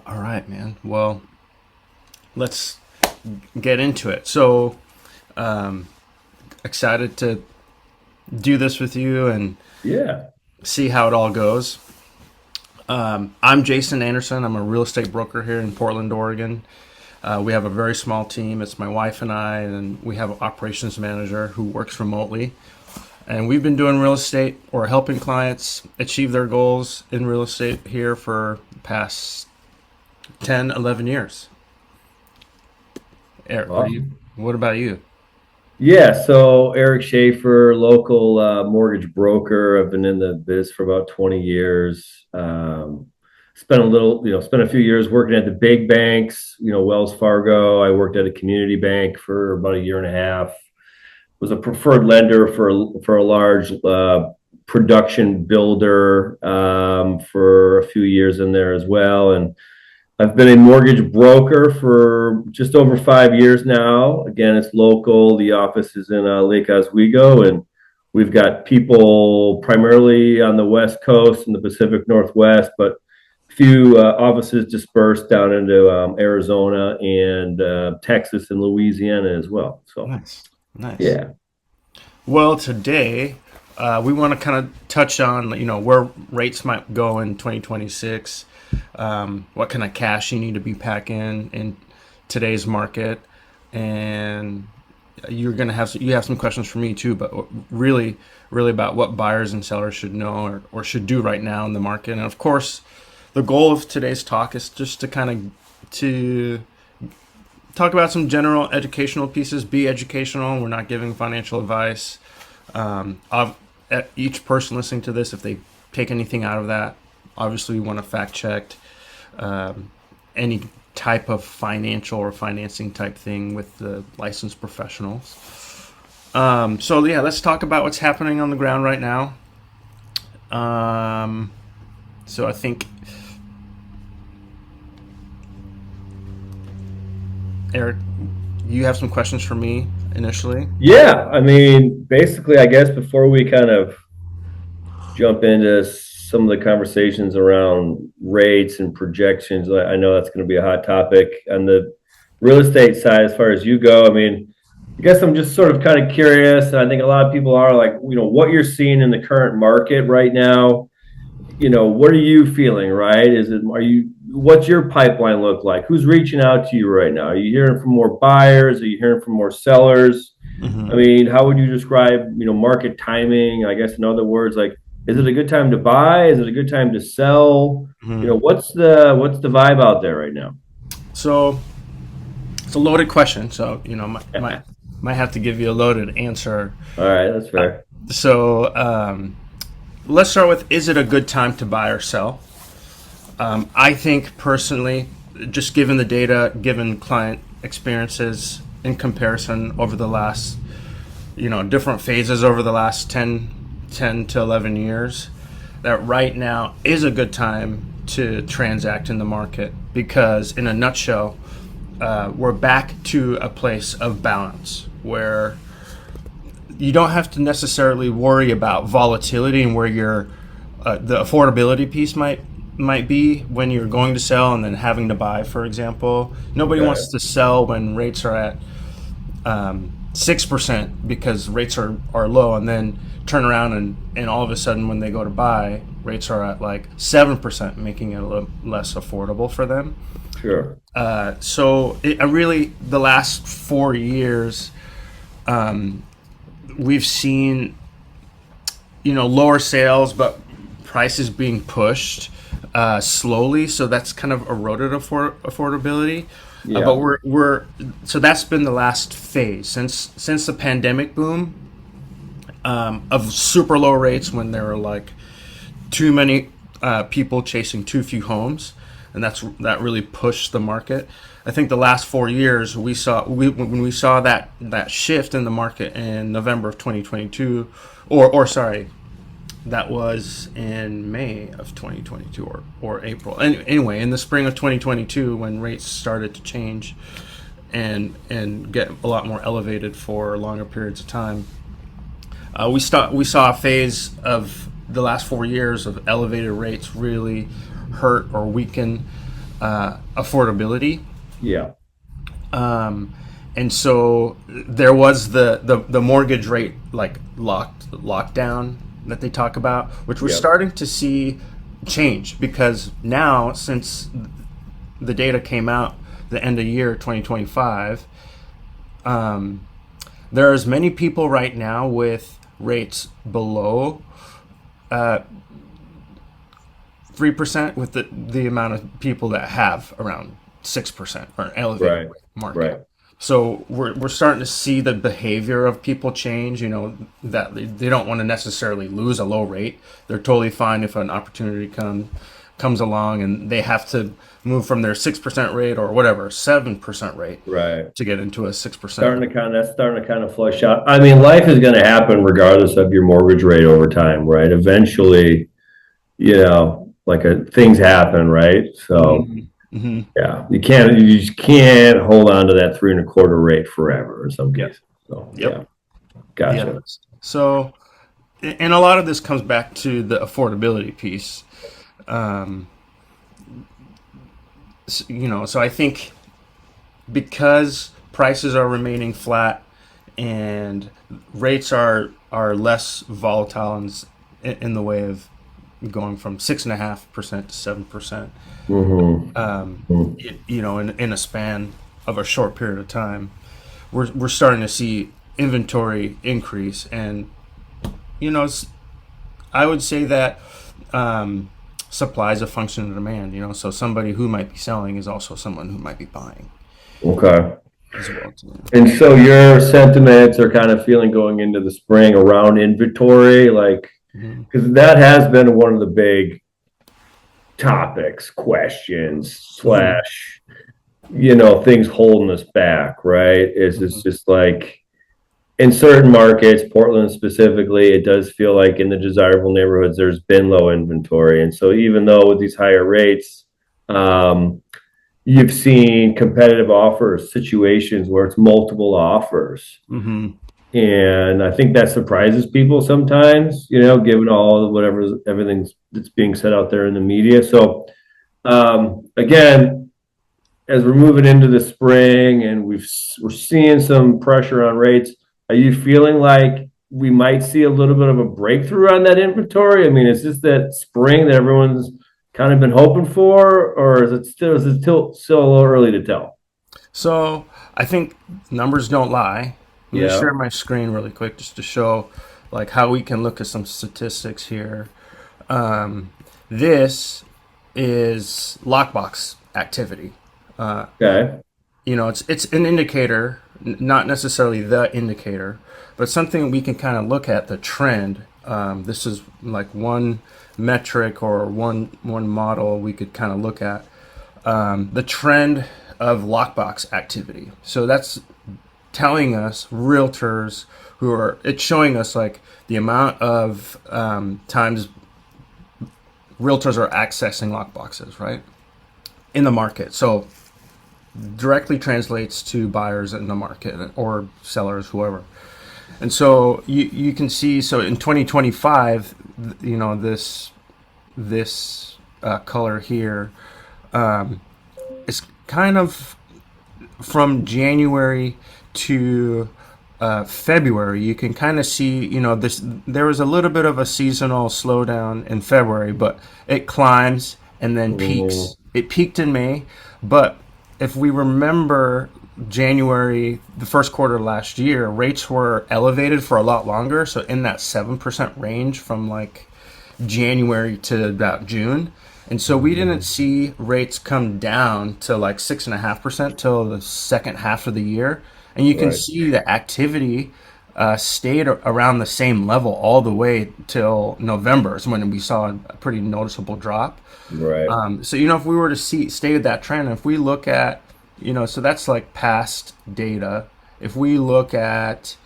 All right, man. Well, let's get into it. So, excited to do this with you and Yeah. see how it all goes. I'm Jason Anderson. I'm a real estate broker here in Portland, Oregon. We have a very small team. It's my wife and I, and we have an operations manager who works remotely. And we've been doing real estate or helping clients achieve their goals in real estate here for the past 10, 11 years. Eric, Awesome. what about you? Yeah. So Eric Schaefer, local mortgage broker. I've been in the biz for about 20 years. Spent a few years working at the big banks, Wells Fargo. I worked at a community bank for about a year and a half. Was a preferred lender for a large production builder for a few years in there as well. And I've been a mortgage broker for just over 5 years now. Again, it's local. The office is in Lake Oswego, and we've got people primarily on the West Coast and the Pacific Northwest, but a few offices dispersed down into Arizona and Texas and Louisiana as well. So, Nice. Nice. yeah. Well, today we want to kind of touch on, where rates might go in 2026, what kind of cash you need to be packing in today's market, and you have some questions for me too, but really, really about what buyers and sellers should know or should do right now in the market. And of course, the goal of today's talk is just to talk about some general educational pieces, be educational. We're not giving financial advice. Each person listening to this, if they take anything out of that, obviously we want to fact check any type of financial or financing type thing with the licensed professionals. So yeah, let's talk about what's happening on the ground right now. So I think, Eric, you have some questions for me initially. Yeah. I mean, basically, I guess before we kind of jump into some of the conversations around rates and projections, I know that's going to be a hot topic on the real estate side as far as you go. I mean, I guess I'm just sort of kind of curious. And I think a lot of people are like, what you're seeing in the current market right now. What are you feeling, right? What's your pipeline look like? Who's reaching out to you right now? Are you hearing from more buyers? Are you hearing from more sellers? Mm-hmm. I mean, how would you describe, market timing? I guess in other words, like, is it a good time to buy? Is it a good time to sell? Mm-hmm. What's the vibe out there right now? So it's a loaded question. So might have to give you a loaded answer. All right, that's fair. So let's start with: is it a good time to buy or sell? I think personally, just given the data, given client experiences in comparison over the last, different phases over the last 10 to 11 years, that right now is a good time to transact in the market because, in a nutshell, we're back to a place of balance where you don't have to necessarily worry about volatility and where the affordability piece might be when you're going to sell and then having to buy, for example. Nobody wants to sell when rates are at 6% because rates are low, and then turn around and all of a sudden when they go to buy, rates are at like 7%, making it a little less affordable for them. Sure. So really, the last 4 years, we've seen, lower sales, but prices being pushed slowly. So that's kind of eroded affordability. Yeah. But so that's been the last phase since the pandemic boom of super low rates when there were like too many people chasing too few homes, and that really pushed the market. I think the last 4 years when we saw that shift in the market in November of 2022, or sorry, that was in May of 2022 or April. Anyway, in the spring of 2022, when rates started to change and get a lot more elevated for longer periods of time, We saw a phase of the last 4 years of elevated rates really hurt or weaken affordability. Yeah. And so there was the mortgage rate like lockdown that they talk about, which we're Yeah. starting to see change, because now, since the data came out the end of year 2025, there are as many people right now with rates below 3% with the amount of people that have around 6% or elevated Right. market. Right. So we're starting to see the behavior of people change, that they don't want to necessarily lose a low rate. They're totally fine if an opportunity comes along and they have to move from their 6% rate or whatever, 7% rate Right. to get into a 6%. That's starting to kind of flush out. I mean, life is going to happen regardless of your mortgage rate over time, right? Eventually, things happen, right? So Mm-hmm. yeah, you just can't hold on to that 3.25 rate forever in some Yep. cases. So Yep. yeah, gotcha. Yeah. So, and a lot of this comes back to the affordability piece. Um, so I think because prices are remaining flat and rates are less volatile in the way of going from 6.5% to 7%, Mm-hmm. in a span of a short period of time, we're starting to see inventory increase. And I would say that supply is a function of demand. So somebody who might be selling is also someone who might be buying Okay. as well too. And so your sentiments are kind of feeling going into the spring around inventory, like, Mm-hmm. because that has been one of the big topics, questions, Mm-hmm. slash, things holding us back, right? Is it's Mm-hmm. just like in certain markets, Portland specifically, it does feel like in the desirable neighborhoods, there's been low inventory. And so even though with these higher rates, um, you've seen competitive offers, situations where it's multiple offers. Mm-hmm. And I think that surprises people sometimes, given all everything that's being said out there in the media. So again, as we're moving into the spring and we're seeing some pressure on rates, are you feeling like we might see a little bit of a breakthrough on that inventory? I mean, is this that spring that everyone's kind of been hoping for, or is it still a little early to tell? So I think numbers don't lie. Let me Yeah. share my screen really quick just to show like how we can look at some statistics here. This is lockbox activity. Okay. It's an indicator, not necessarily the indicator, but something we can kind of look at the trend. This is like one metric or one model we could kind of look at the trend of lockbox activity. So that's telling us realtors it's showing us like the amount of times realtors are accessing lockboxes, right, in the market. So directly translates to buyers in the market or sellers, whoever. And so you can see, so in 2025, this color here is kind of from January to February. You can kind of see, there was a little bit of a seasonal slowdown in February, but it climbs and then Mm, peaks. It peaked in May, but if we remember January, the first quarter last year, rates were elevated for a lot longer. So in that 7% range from like January to about June. And so we didn't see rates come down to like 6.5% till the second half of the year. And you can right. see the activity stayed around the same level all the way till November is when we saw a pretty noticeable drop. Right. So if we were to stay with that trend, if we look at, so that's like past data. If we look at,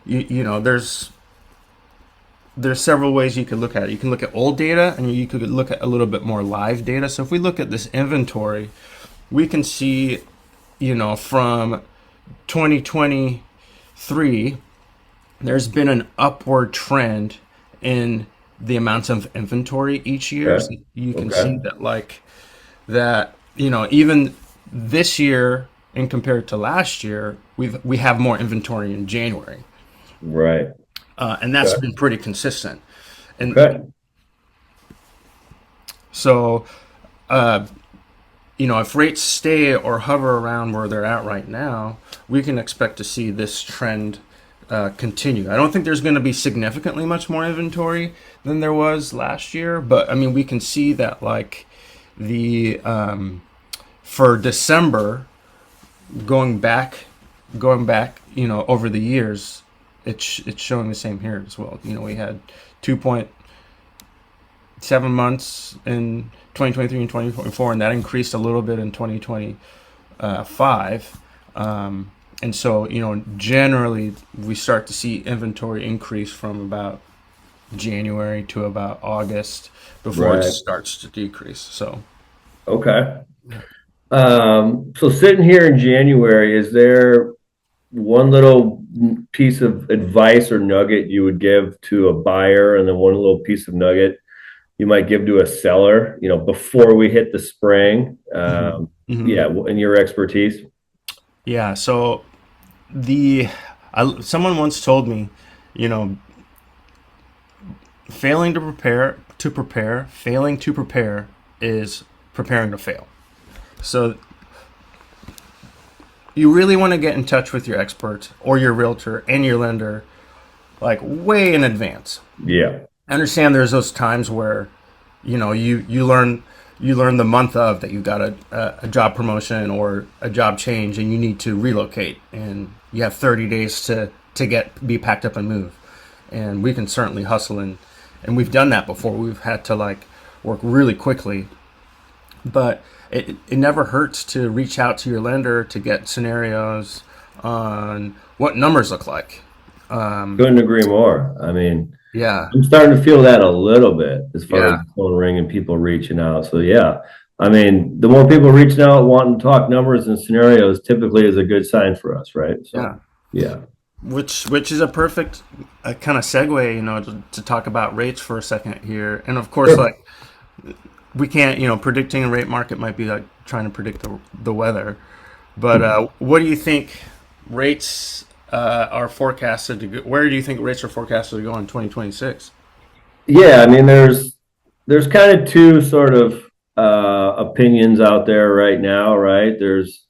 there's several ways you could look at it. You can look at old data and you could look at a little bit more live data. So if we look at this inventory, we can see, from 2023, there's been an upward trend in the amounts of inventory each year. Okay. So you can see Okay. that, like, that, even this year and compared to last year, we have more inventory in January, Right. and that's Okay. been pretty consistent. And Okay. so, if rates stay or hover around where they're at right now, we can expect to see this trend continue. I don't think there's going to be significantly much more inventory than there was last year, but I mean, we can see that, like, the for December, going back, over the years, it's showing the same here as well. We had 2.7 months in 2023 and 2024, and that increased a little bit in 2025. And so, generally, we start to see inventory increase from about January to about August before it Right. starts to decrease. So, Okay. So sitting here in January, is there one little piece of advice or nugget you would give to a buyer, and then one little piece of nugget you might give to a seller, before we hit the spring? mhm, mhm. Yeah, in your expertise. Yeah. So someone once told me, you know, failing to prepare is preparing to fail. So you really want to get in touch with your expert or your realtor and your lender, like, way in advance. Yeah. I understand there's those times where, you learn the month of that you got a job promotion or a job change, and you need to relocate, and you have 30 days to be packed up and move. And we can certainly hustle, and we've done that before. We've had to, like, work really quickly, but it never hurts to reach out to your lender to get scenarios on what numbers look like. Couldn't agree more. I mean, Yeah, I'm starting to feel that a little bit as far as yeah, the phone ring and people reaching out. So yeah, I mean, the more people reaching out wanting to talk numbers and scenarios typically is a good sign for us, right? yeah. So yeah. Which is a perfect kind of segue, to talk about rates for a second here. And of course, Sure. like, we can't, predicting a rate market might be like trying to predict the weather. But what do you think rates are forecasted to go? Where do you think rates are forecasted to go in 2026? Yeah, I mean, there's kind of two sort of opinions out there right now, right? There's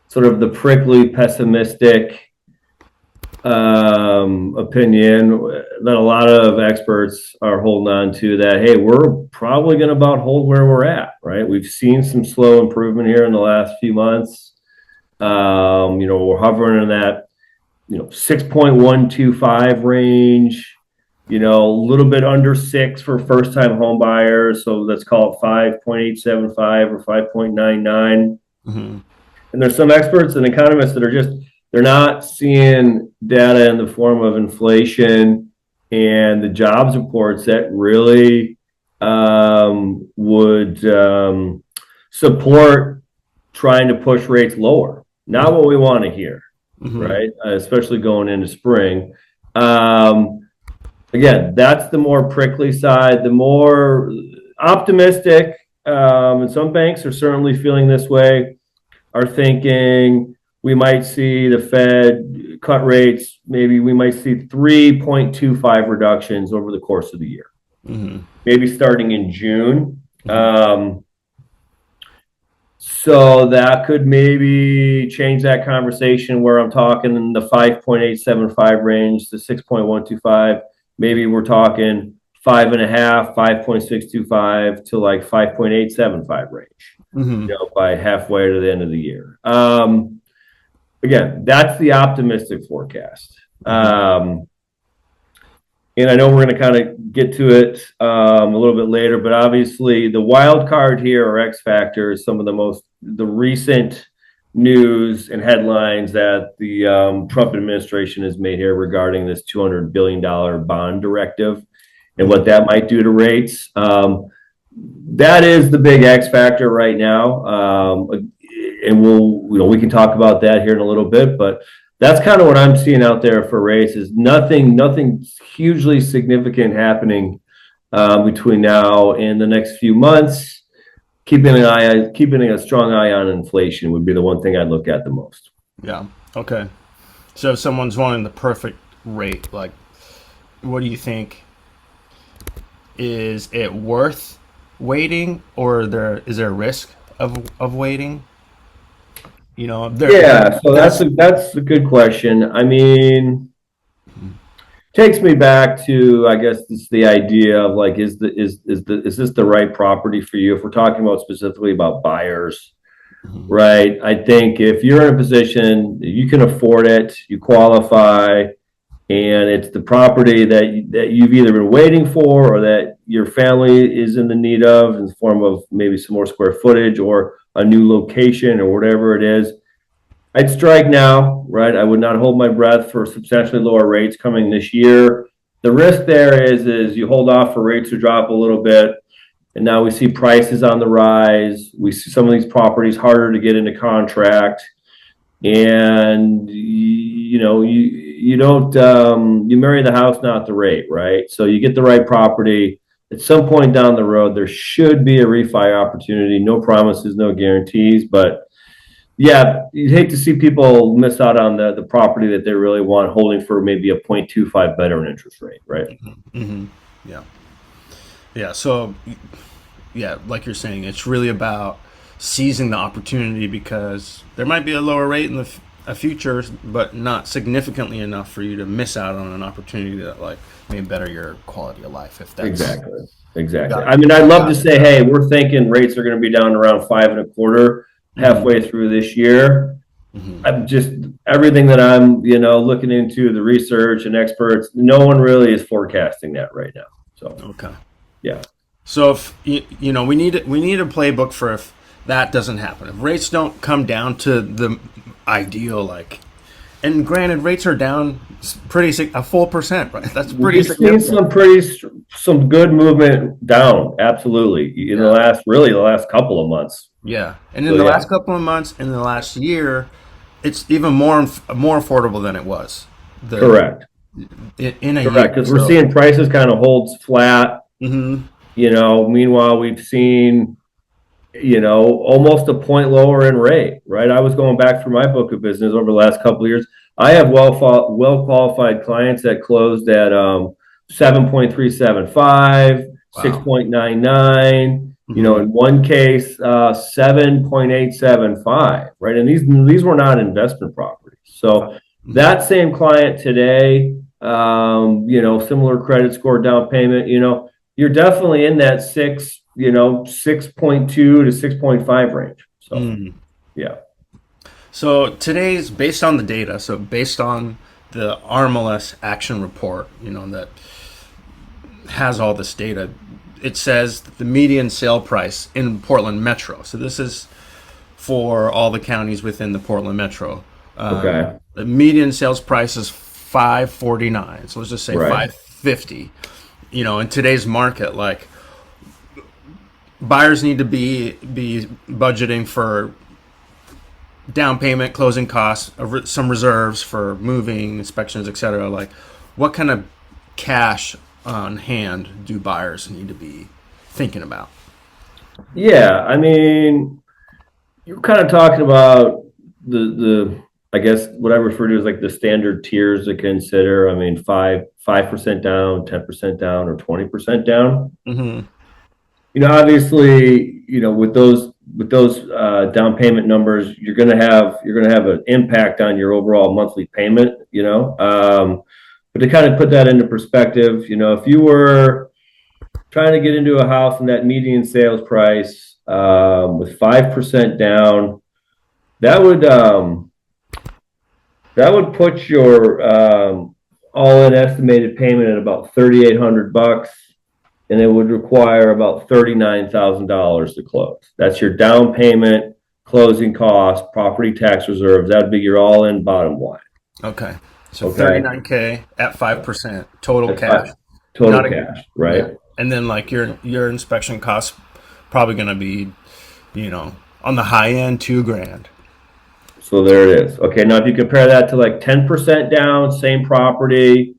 sort of the prickly pessimistic opinion that a lot of experts are holding on to, that hey, we're probably going to about hold where we're at, right? We've seen some slow improvement here in the last few months. We're hovering in that 6.125 range, a little bit under 6 for first time home buyers, so let's call it 5.875 or 5.99. Mm-hmm. And there's some experts and economists that are just, they're not seeing data in the form of inflation and the jobs reports that really would support trying to push rates lower. Not what we want to hear, Mm-hmm. right? Especially going into spring. Again, that's the more prickly side. The more optimistic, and some banks are certainly feeling this way, are thinking we might see the Fed cut rates. Maybe we might see 3.25 reductions over the course of the year, Mm-hmm. maybe starting in June. Mm-hmm. So that could maybe change that conversation where I'm talking in the 5.875 range, the 6.125. Maybe we're talking 5.5, 5.625 to like 5.875 range, Mm-hmm. by halfway to the end of the year. Again, that's the optimistic forecast. And I know we're going to kind of get to it a little bit later, but obviously the wild card here, or X factor, is some of the recent news and headlines that the Trump administration has made here regarding this $200 billion bond directive and what that might do to rates. That is the big X factor right now. And we can talk about that here in a little bit, but that's kind of what I'm seeing out there for rates. Is nothing hugely significant happening between now and the next few months. Keeping a strong eye on inflation would be the one thing I'd look at the most. Yeah. Okay. So if someone's wanting the perfect rate, like, what do you think? Is it worth waiting, or is there a risk of waiting? You know, Yeah, so there's that's a good question. I mean, takes me back to, I guess, this the idea of like, is this the right property for you? If we're talking about specifically about buyers, Mhm. right? I think if you're in a position you can afford it, you qualify, and it's the property that you've either been waiting for or that your family is in the need of in the form of maybe some more square footage or a new location or whatever it is, I'd strike now, right? I would not hold my breath for substantially lower rates coming this year. The risk there is you hold off for rates to drop a little bit, and now we see prices on the rise. We see some of these properties harder to get into contract, and you don't you marry the house, not the rate, right? So you get the right property. At some point down the road, there should be a refi opportunity. No promises, no guarantees, but yeah, you'd hate to see people miss out on the property that they really want, holding for maybe a 0.25 better in interest rate, right? hmm yeah, yeah. So yeah, like you're saying, it's really about seizing the opportunity, because there might be a lower rate in the future, but not significantly enough for you to miss out on an opportunity that like may better your quality of life. If that's Exactly. got I mean, I'd love to got say, hey, we're thinking rates are going to be down around 5.25 hmm halfway through this year. hmm I'm just everything that I'm, looking into the research and experts, no one really is forecasting that right now. So, Okay. yeah. So if we need a playbook for if that doesn't happen. If rates don't come down to the ideal, like, and granted, rates are down a full percent, right? That's pretty We've seen significant. some good movement down, absolutely, in Yeah. the last couple of months. Yeah, and in So the yeah, last couple of months, in the last year, it's even more affordable than it was the correct, in a year. because we're So, seeing prices kind of holds flat. hmm Meanwhile, we've seen, almost a point lower in rate, right? I was going back through my book of business over the last couple of years. I have well qualified clients that closed at 7.375, wow. 6.99. hmm In one case, 7.875, right? And these were not investment properties. So hmm that same client today, similar credit score, down payment, you're definitely in that 6.2 to 6.5 range. So mm yeah. So today's based on the data. So based on the RMLS action report, that has all this data. It says that the median sale price in Portland Metro. So this is for all the counties within the Portland Metro. Okay. The median sales price is 549. So let's just say Right. 550. In today's market, like, buyers need to be budgeting for down payment, closing costs, some reserves for moving, inspections, etc. Like, what kind of cash on hand do buyers need to be thinking about? Yeah. I mean, you're kind of talking about the I guess what I refer to as like the standard tiers to consider. I mean, 5% down, 10% down, or 20% down. Mm-hmm. Obviously, with those down payment numbers, you're gonna have an impact on your overall monthly payment. But to kind of put that into perspective, if you were trying to get into a house and that median sales price with 5% down, that would put your all-in estimated payment at about $3,800, and it would require about $39,000 to close. That's your down payment, closing costs, property tax reserves. That'd be your all-in bottom line. Okay. So Okay, 39K at 5% total that's cash. fine. Total Not a cash, Yeah. right? And then like your inspection costs probably going to be, on the high end 2 grand. So there it is. Okay, now if you compare that to like 10% down, same property,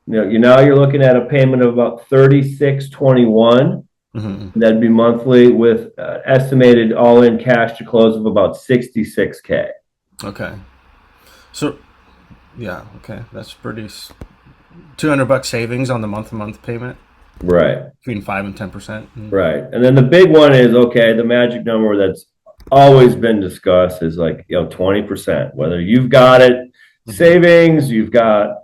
now you're looking at a payment of about 36.21. Mm-hmm. That'd be monthly with estimated all-in cash to close of about 66K. Okay. So, yeah, okay. That's pretty, $200 savings on the month-to-month payment Right, between 5 and 10%. right. And then the big one is, okay, the magic number that's always been discussed is like, 20%. Whether you've got it, savings, you've got,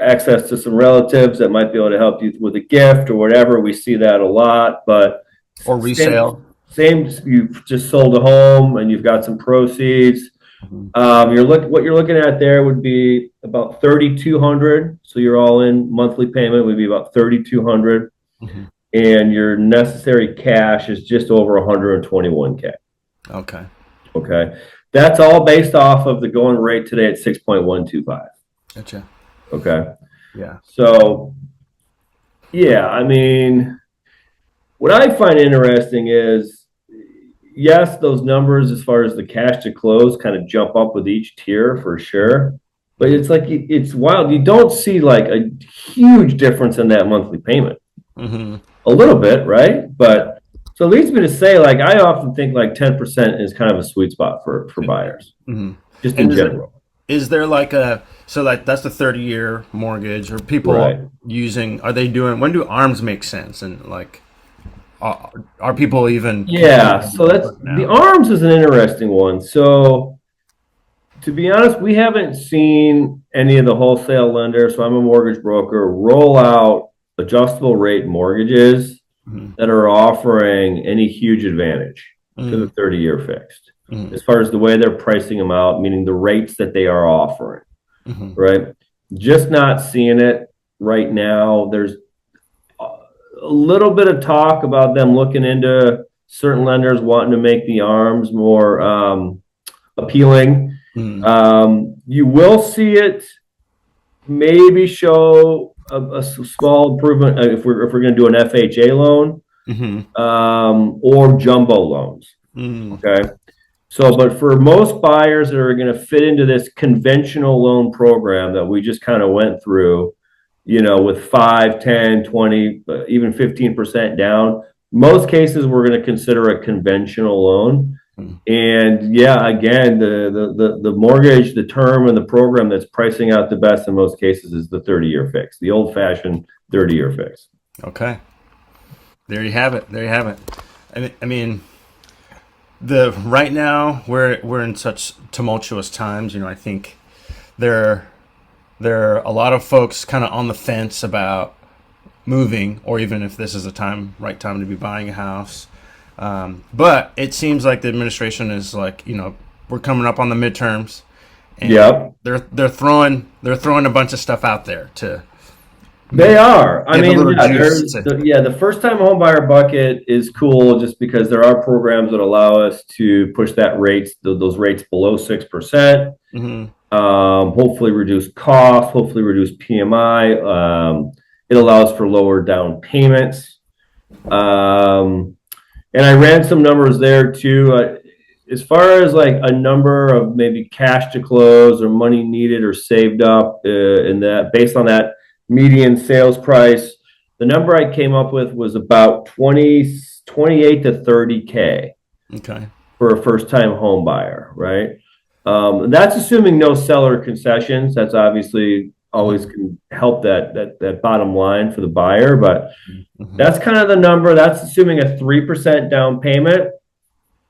access to some relatives that might be able to help you with a gift or whatever. We see that a lot, but Or resale. same, you've just sold a home and you've got some proceeds. What you're looking at there would be about 3,200. So your all-in monthly payment would be about 3,200, Mm-hmm. and your necessary cash is just over 121K. Okay. Okay, that's all based off of the going rate today at 6.125. Gotcha. Okay, Yeah. so yeah, I mean, what I find interesting is, yes, those numbers as far as the cash to close kind of jump up with each tier for sure. But it's like, it's wild. You don't see like a huge difference in that monthly payment. Mm-hmm. A little bit, right? But so it leads me to say, like, I often think like 10% is kind of a sweet spot for buyers, Mm-hmm. just And in general. is there like so like that's the 30-year mortgage, or people Right. are they doing, when do ARMs make sense? And like, are people even Yeah. So that's the now? ARMS is an interesting one. So to be honest, we haven't seen any of the wholesale lenders, so I'm a mortgage broker, roll out adjustable rate mortgages Mm-hmm. that are offering any huge advantage to the 30-year fixed, Mm-hmm. as far as the way they're pricing them out, meaning the rates that they are offering, Mm-hmm. right? Just not seeing it right now. There's a little bit of talk about them looking into certain lenders wanting to make the ARMs more appealing. Mm-hmm. You will see it maybe show a small improvement if we're going to do an FHA loan, or jumbo loans. Mm-hmm. Okay. So, but for most buyers that are going to fit into this conventional loan program that we just kind of went through, with 5, 10, 20, even 15% down, most cases we're going to consider a conventional loan. And yeah, again, the mortgage, the term, and the program that's pricing out the best in most cases is the 30-year fix, the old-fashioned 30-year fix. Okay. There you have it. There you have it. I mean, right now we're in such tumultuous times. I think there are a lot of folks kind of on the fence about moving, or even if this is right time to be buying a house. But it seems like the administration is like, we're coming up on the midterms, and Yep. they're throwing a bunch of stuff out there to. They are. I mean, The the first time home buyer bucket is cool just because there are programs that allow us to push those rates below 6%. Mm-hmm. Hopefully reduce costs, hopefully reduce PMI. It allows for lower down payments. And I ran some numbers there too. As far as like a number of maybe cash to close or money needed or saved up in that, based on that median sales price, the number I came up with was about 28 to 30K. Okay. For a first time home buyer, right? That's assuming no seller concessions. That's obviously always can help that bottom line for the buyer, but that's kind of the number. That's assuming a 3% down payment,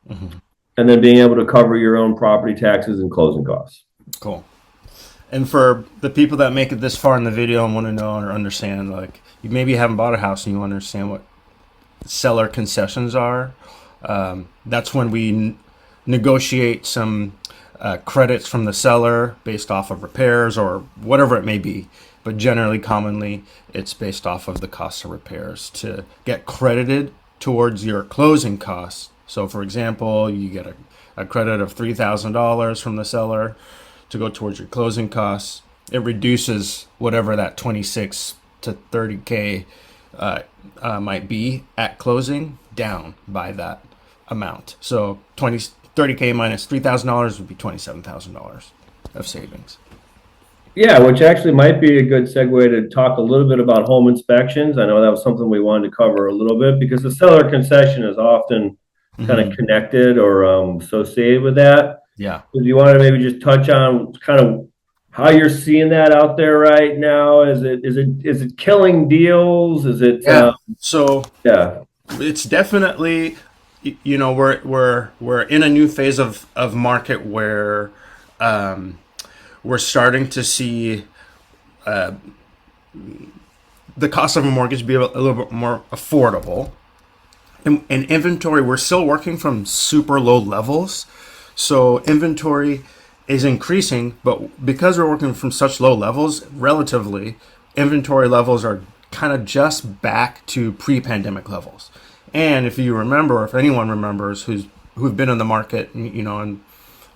and then being able to cover your own property taxes and closing costs. Cool. And for the people that make it this far in the video and want to know or understand, like, you maybe haven't bought a house and you understand what seller concessions are, that's when we negotiate some credits from the seller based off of repairs or whatever it may be. But generally, commonly, it's based off of the cost of repairs to get credited towards your closing costs. So, for example, you get a credit of $3,000 from the seller to go towards your closing costs. It reduces whatever that 26 to 30K might be at closing down by that amount. So 30K minus $3,000 would be $27,000 of savings. Yeah, which actually might be a good segue to talk a little bit about home inspections. I know that was something we wanted to cover a little bit because the seller concession is often kind of Mhm. connected or associated with that. Yeah. Do you want to maybe just touch on kind of how you're seeing that out there right now? Is it killing deals? Is it Yeah. So yeah, it's definitely, we're in a new phase of market where um, we're starting to see the cost of a mortgage be a little bit more affordable. And inventory, we're still working from super low levels. So inventory is increasing, but because we're working from such low levels, relatively, inventory levels are kind of just back to pre-pandemic levels. And if you remember, if anyone remembers who've been in the market, and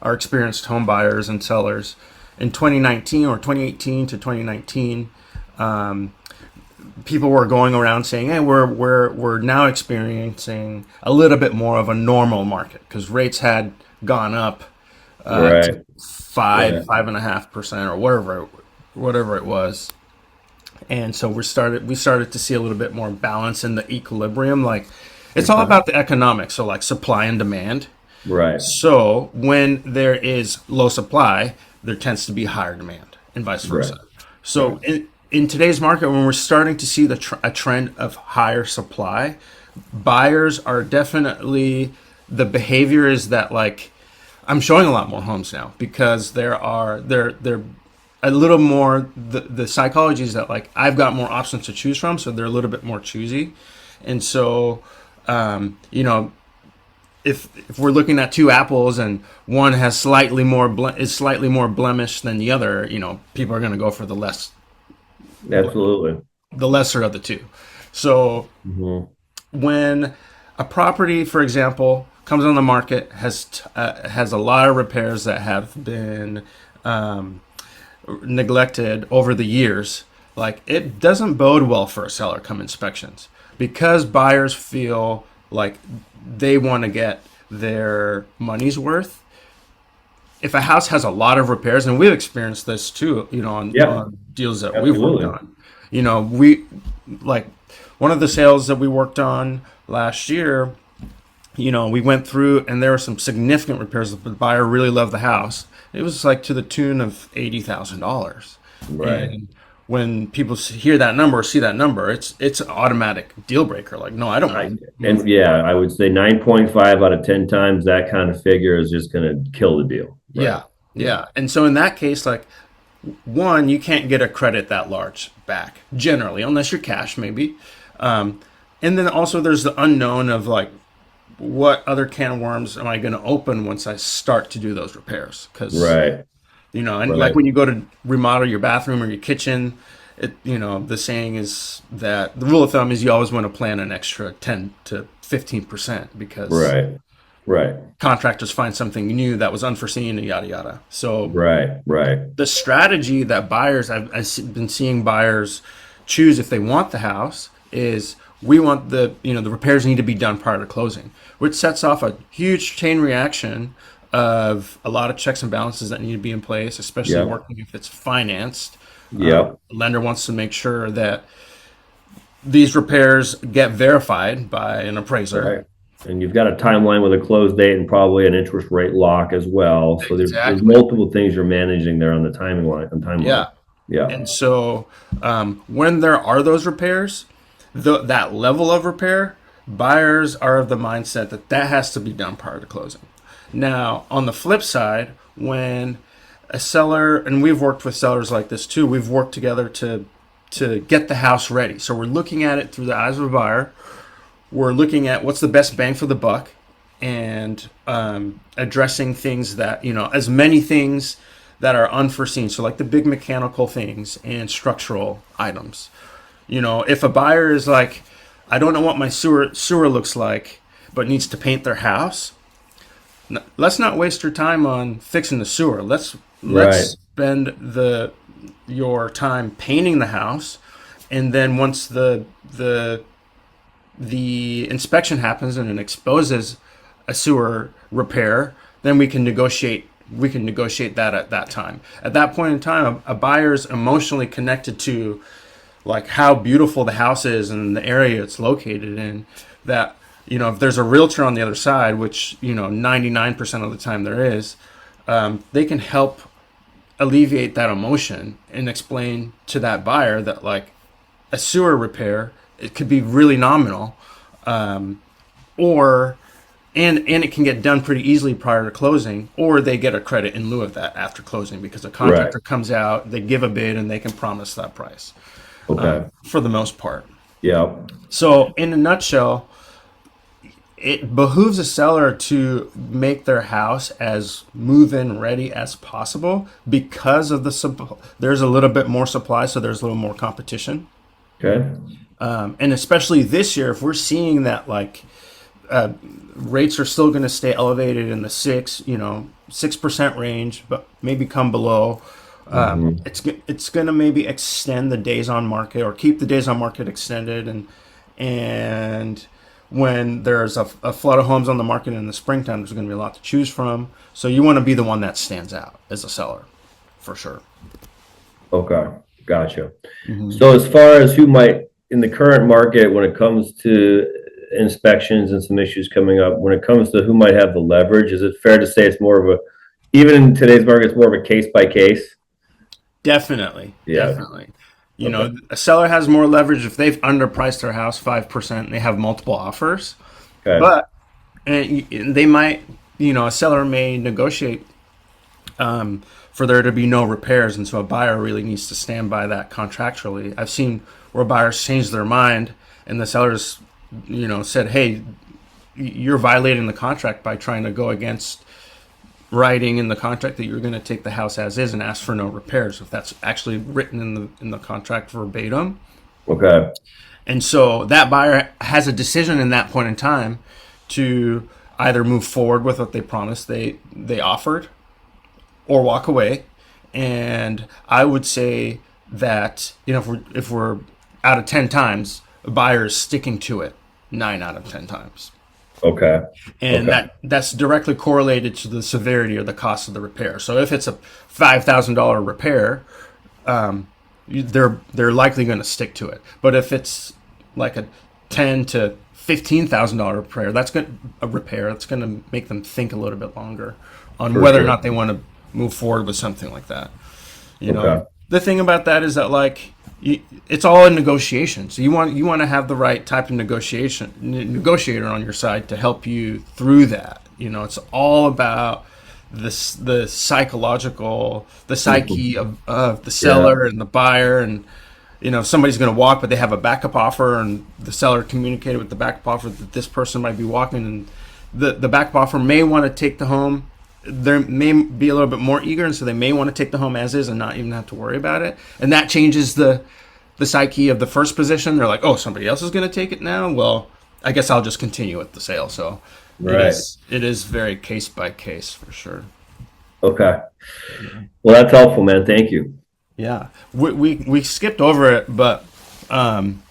are experienced home buyers and sellers, in 2019 or 2018 to 2019, people were going around saying, "Hey, we're now experiencing a little bit more of a normal market because rates had gone up to right. Yeah, 5.5% or whatever it was." And so we started to see a little bit more balance in the equilibrium. Like it's all okay. about the economics, so like supply and demand. Right, So when there is low supply, there tends to be higher demand, and vice right, versa. right, So in today's market, when we're starting to see a trend of higher supply, buyers are definitely the behavior is that like I'm showing a lot more homes now because they're a little more the psychology is that like I've got more options to choose from, so they're a little bit more choosy, and so um, you know if we're looking at two apples and one has is slightly more blemished than the other, people are going to go for absolutely. the lesser of the two. So Hmm. when a property, for example, comes on the market has a lot of repairs that have been um, neglected over the years, like it doesn't bode well for a seller come inspections because buyers feel like they want to get their money's worth. If a house has a lot of repairs, and we've experienced this too, Yeah, on deals that we've worked absolutely. on, we like one of the sales that we worked on last year, we went through and there were some significant repairs. The buyer really loved the house. It was like to the tune of $80,000. Right. And when people hear that number or see that number, it's an automatic deal breaker. Like, no, I don't I, want to move. and yeah, I would say 9.5 out of 10 times that kind of figure is just going to kill the deal. Right. Yeah. Yeah. Yeah. And so in that case, like, one, you can't get a credit that large back generally, unless you're cash, maybe. Um, and then also there's the unknown of like, what other can of worms am I going to open once I start to do those repairs? Because Right. and like Right. when you go to remodel your bathroom or your kitchen, the saying is that the rule of thumb is you always want to plan an extra 10 to 15% because Right. Right. contractors find something new that was unforeseen and yada yada. So Right. Right. the strategy that I've been seeing buyers choose if they want the house is we want the repairs need to be done prior to closing, which sets off a huge chain reaction of a lot of checks and balances that need to be in place, especially Yep. working if it's financed. Yep. The lender wants to make sure that these repairs get verified by an appraiser. Right. And you've got a timeline with a close date and probably an interest rate lock as well. So there's Exactly. multiple things you're managing there on the timing line on timeline. Yeah. Yeah. And so when there are those repairs, that level of repair, buyers are of the mindset that that has to be done prior to closing. Now, on the flip side, when a seller, and we've worked with sellers like this too, we've worked together to get the house ready. So we're looking at it through the eyes of a buyer. We're looking at what's the best bang for the buck and addressing things that, as many things that are unforeseen. So, like the big mechanical things and structural items. If a buyer is like, I don't know what my sewer looks like, but needs to paint their house, let's not waste your time on fixing the sewer. Let's Right. spend your time painting the house, and then once the inspection happens and it exposes a sewer repair, then we can negotiate. We can negotiate that at that time. At that point in time, a buyer's emotionally connected to like how beautiful the house is and the area it's located in. That, you know, if there's a realtor on the other side, which, you know, 99% of the time there is, they can help alleviate that emotion and explain to that buyer that like a sewer repair, it could be really nominal, or and it can get done pretty easily prior to closing, or they get a credit in lieu of that after closing because the contractor comes out, they give a bid, and they can promise that price. Okay. For the most part. Yeah. So in a nutshell, it behooves a seller to make their house as move-in ready as possible because of there's a little bit more supply, so there's a little more competition. Okay. And especially this year, if we're seeing that like rates are still going to stay elevated in the 6% range, but maybe come below. It's going to maybe extend the days on market or keep the days on market extended, and when there's a flood of homes on the market in the springtime, there's going to be a lot to choose from. So you want to be the one that stands out as a seller, for sure. Okay, gotcha. So as far as who might in the current market, when it comes to inspections and some issues coming up, when it comes to who might have the leverage, is it fair to say it's more of a, even in today's market, it's more of a case by case? Definitely. Yeah. Definitely. You know, a seller has more leverage if they've underpriced their house 5% and they have multiple offers. Okay. But and they might, you know, a seller may negotiate for there to be no repairs, and so a buyer really needs to stand by that contractually. I've seen where buyers change their mind and the sellers, you know, said, "Hey, you're violating the contract by trying to go against writing in the contract that you're going to take the house as is and ask for no repairs," if that's actually written in the contract verbatim. Okay. And so that buyer has a decision in that point in time to either move forward with what they promised they offered or walk away. And I would say that, you know, if we're out of 10 times, a buyer is sticking to it 9 out of 10 times. Okay. And that's directly correlated to the severity or the cost of the repair. So if it's a $5,000 repair, they're likely going to stick to it. But if it's like a $10,000 to $15,000 repair, that's going to make them think a little bit longer on whether or not they want to move forward with something like that. You know, the thing about that is that like it's all in negotiation. So you want to have the right type of negotiator on your side to help you through that. You know, it's all about the psyche of the seller and the buyer. And, you know, if somebody's going to walk, but they have a backup offer, and the seller communicated with the backup offer that this person might be walking, and the backup offer may want to take the home. They may be a little bit more eager, and so they may want to take the home as is and not even have to worry about it. And that changes the psyche of the first position. They're like, oh, somebody else is going to take it now? Well, I guess I'll just continue with the sale. So it is very case by case for sure. Okay. Well, that's helpful, man. Thank you. Yeah. We skipped over it, but I'm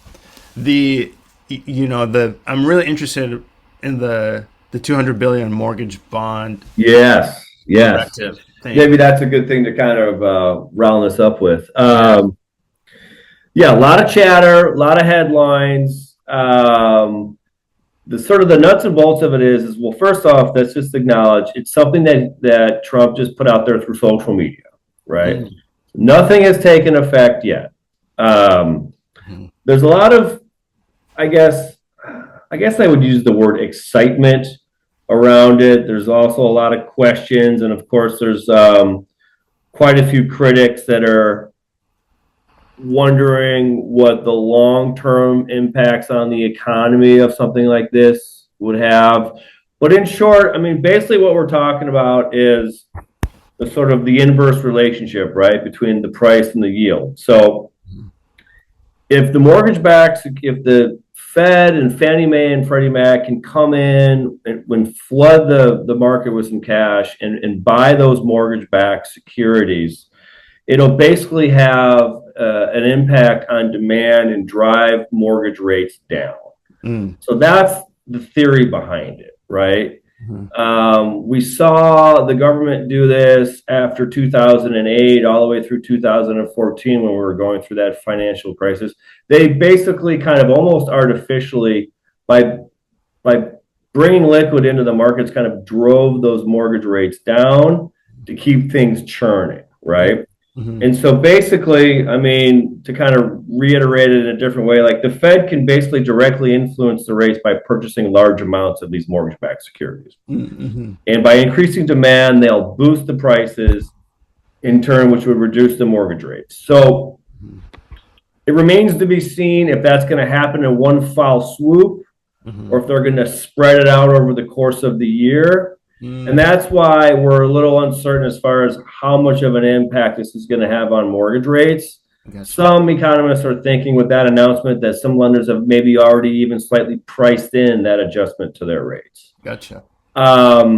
really interested in the 200 billion mortgage bond. Yes. Directive. Maybe that's a good thing to kind of round this up with. A lot of chatter, a lot of headlines. The sort of the nuts and bolts of it is well, first off, let's just acknowledge it's something that Trump just put out there through social media, right? Nothing has taken effect yet. There's a lot of, I guess I would use the word excitement around it. There's also a lot of questions, and of course, there's quite a few critics that are wondering what the long-term impacts on the economy of something like this would have. But in short, I mean, basically what we're talking about is the sort of the inverse relationship, right, between the price and the yield. So if the Fed and Fannie Mae and Freddie Mac can come in and flood the market with some cash and buy those mortgage-backed securities, it'll basically have an impact on demand and drive mortgage rates down. So that's the theory behind it, right? We saw the government do this after 2008, all the way through 2014 when we were going through that financial crisis. They basically kind of almost artificially, by bringing liquid into the markets, kind of drove those mortgage rates down to keep things churning, right? And so basically, I mean, to kind of reiterate it in a different way, like the Fed can basically directly influence the rates by purchasing large amounts of these mortgage-backed securities. And by increasing demand, they'll boost the prices in turn, which would reduce the mortgage rates. So it remains to be seen if that's going to happen in one foul swoop, or if they're going to spread it out over the course of the year. And that's why we're a little uncertain as far as how much of an impact this is going to have on mortgage rates. Some economists are thinking with that announcement that some lenders have maybe already even slightly priced in that adjustment to their rates. Gotcha. I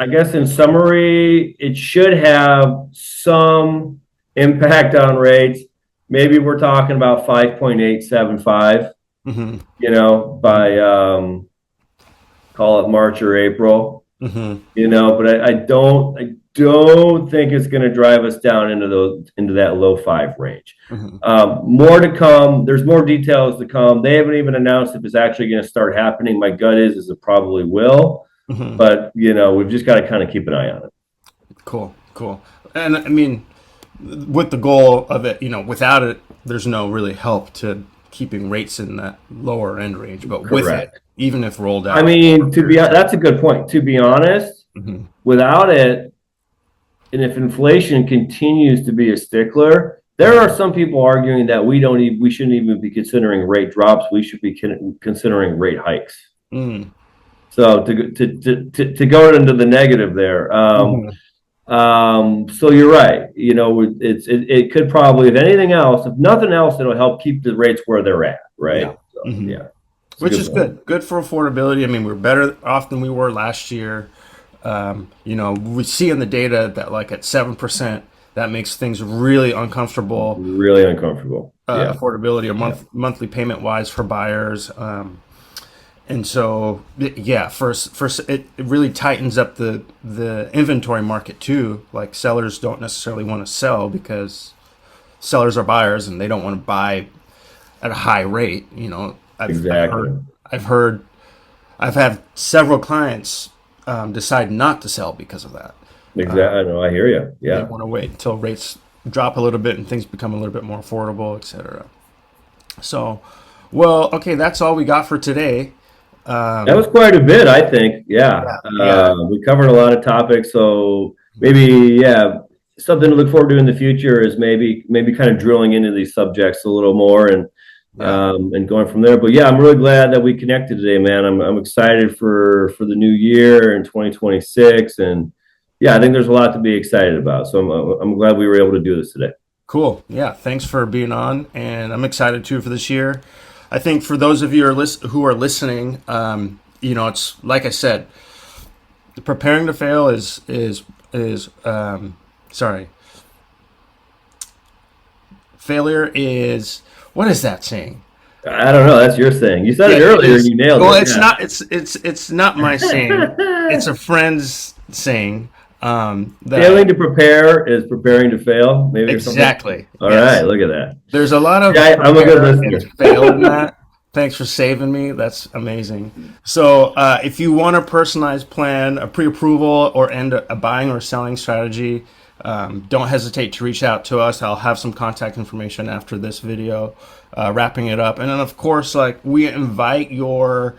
guess in summary, it should have some impact on rates. Maybe we're talking about 5.875, you know, by call it March or April, you know, but I don't think it's going to drive us down into that low 5 range. More to come. There's more details to come. They haven't even announced if it's actually going to start happening. My gut is it probably will, but you know, we've just got to kind of keep an eye on it. Cool. And I mean, with the goal of it, you know, without it, there's no really help to keeping rates in that lower end range, but with it, even if rolled out. I mean, that's a good point. To be honest, without it, and if inflation continues to be a stickler, there are some people arguing that we shouldn't even be considering rate drops. We should be considering rate hikes. So to go into the negative there. So you're right. You know, it could probably, if anything else, if nothing else, it'll help keep the rates where they're at, right? So, which is good for affordability. I mean, we're better off than we were last year. You know, we see in the data that like at 7%, that makes things really uncomfortable. Affordability or monthly payment wise for buyers. And so, yeah, first it really tightens up the inventory market too. Like sellers don't necessarily want to sell because sellers are buyers and they don't want to buy at a high rate. You know, I've had several clients decide not to sell because of that. Exactly. I know. I hear you. Yeah. They want to wait until rates drop a little bit and things become a little bit more affordable, etc. So, well, okay, that's all we got for today. That was quite a bit, I think. Yeah. We covered a lot of topics, so maybe something to look forward to in the future is maybe kind of drilling into these subjects a little more and going from there. But yeah, I'm really glad that we connected today, man. I'm excited for the new year in 2026, and yeah, I think there's a lot to be excited about. So I'm glad we were able to do this today. Cool. Yeah, thanks for being on, and I'm excited too for this year. I think for those of you who are listening, you know, it's like I said, preparing to fail is failure is, what is that saying? I don't know. That's your saying. You said it earlier and you nailed it. Well, it's not my saying. It's a friend's saying. Failing to prepare is preparing to fail. Maybe exactly. All right, look at that. There's a lot of I'm a good listener. Fail in that. Thanks for saving me. That's amazing. So if you want a personalized plan, a pre-approval, or a buying or selling strategy, don't hesitate to reach out to us. I'll have some contact information after this video, wrapping it up. And then, of course, like we invite your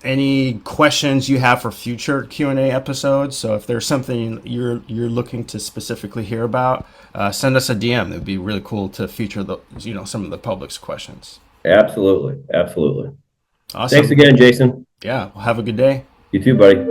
any questions you have for future Q&A episodes. So if there's something you're looking to specifically hear about, send us a DM. It'd be really cool to feature some of the public's questions. Absolutely. Awesome. Thanks again, Jason. Yeah. Well, have a good day. You too, buddy.